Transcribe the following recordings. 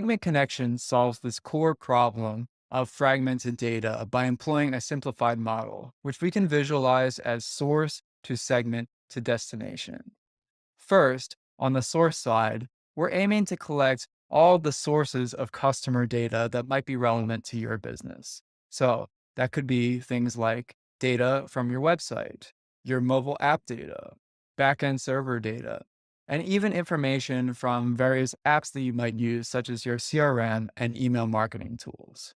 Segment connection solves this core problem of fragmented data by employing a simplified model, which we can visualize as source to segment to destination. First, on the source side, we're aiming to collect all the sources of customer data that might be relevant to your business. So that could be things like data from your website, your mobile app data, backend server data, and even information from various apps that you might use, such as your CRM and email marketing tools.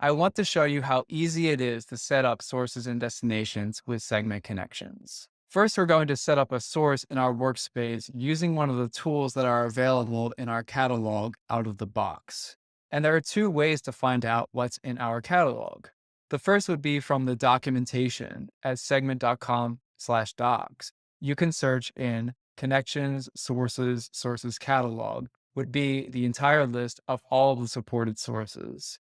I want to show you how easy it is to set up sources and destinations with segment connections. First, we're going to set up a source in our workspace using one of the tools that are available in our catalog out of the box. And there are two ways to find out what's in our catalog. The first would be from the documentation at segment.com/docs. You can search in connections, sources, sources catalog would be the entire list of all the supported sources.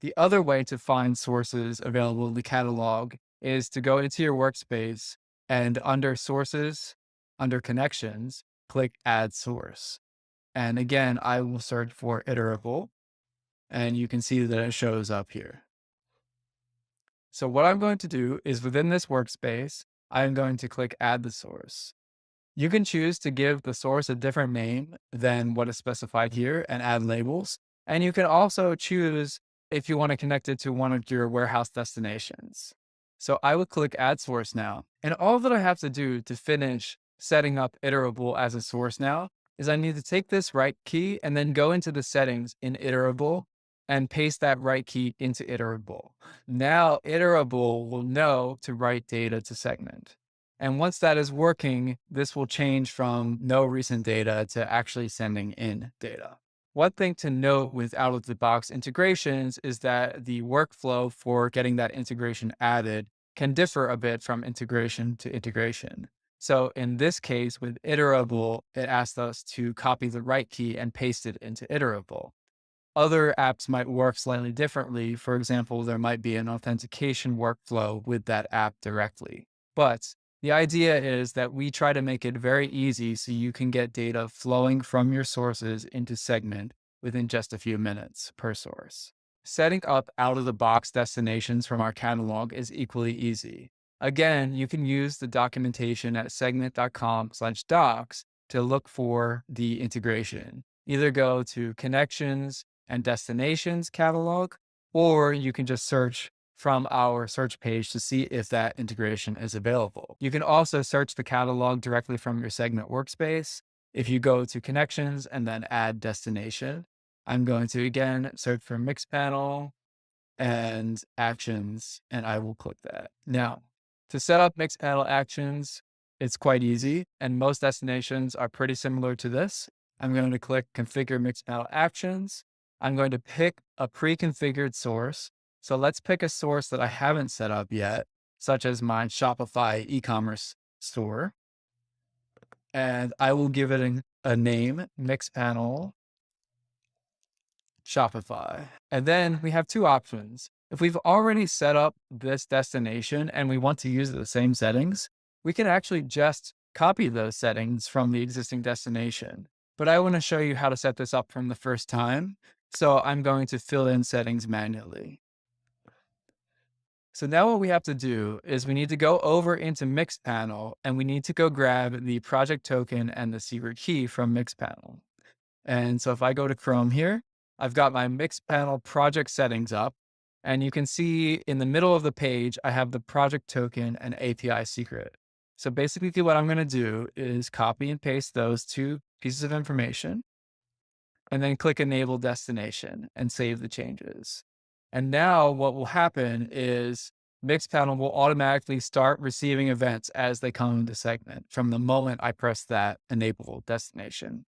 The other way to find sources available in the catalog is to go into your workspace and under sources, under connections, click add source. And again, I will search for iterable and you can see that it shows up here. So what I'm going to do is within this workspace, I'm going to click add the source. You can choose to give the source a different name than what is specified here and add labels. And you can also choose if you want to connect it to one of your warehouse destinations. So I would click add source now. And all that I have to do to finish setting up iterable as a source now is I need to take this right key and then go into the settings in iterable and paste that right key into iterable. Now iterable will know to write data to segment. And once that is working, this will change from no recent data to actually sending in data. One thing to note with out-of-the-box integrations is that the workflow for getting that integration added can differ a bit from integration to integration. So in this case, with iterable, it asked us to copy the right key and paste it into iterable. Other apps might work slightly differently. For example, there might be an authentication workflow with that app directly. But the idea is that we try to make it very easy so you can get data flowing from your sources into Segment within just a few minutes per source. Setting up out-of-the-box destinations from our catalog is equally easy. Again, you can use the documentation at segment.com/docs to look for the integration. Either go to Connections and Destinations catalog, or you can just search from our search page to see if that integration is available. You can also search the catalog directly from your Segment workspace. If you go to Connections and then add Destination, I'm going to again search for Mixpanel and Actions, and I will click that. Now, to set up Mixpanel Actions, it's quite easy, and most destinations are pretty similar to this. I'm going to click Configure Mixpanel Actions. I'm going to pick a pre-configured source. So let's pick a source that I haven't set up yet, such as my Shopify e-commerce store. And I will give it a name, Mixpanel Shopify. And then we have two options. If we've already set up this destination and we want to use the same settings, we can actually just copy those settings from the existing destination. But I want to show you how to set this up from the first time. So I'm going to fill in settings manually. So now what we have to do is we need to go over into Mixpanel and we need to go grab the project token and the secret key from Mixpanel. And so if I go to Chrome here, I've got my Mixpanel project settings up, and you can see in the middle of the page, I have the project token and API secret. So basically what I'm going to do is copy and paste those two pieces of information and then click enable destination and save the changes. And now what will happen is Mixpanel will automatically start receiving events as they come into Segment from the moment I press that enable destination button.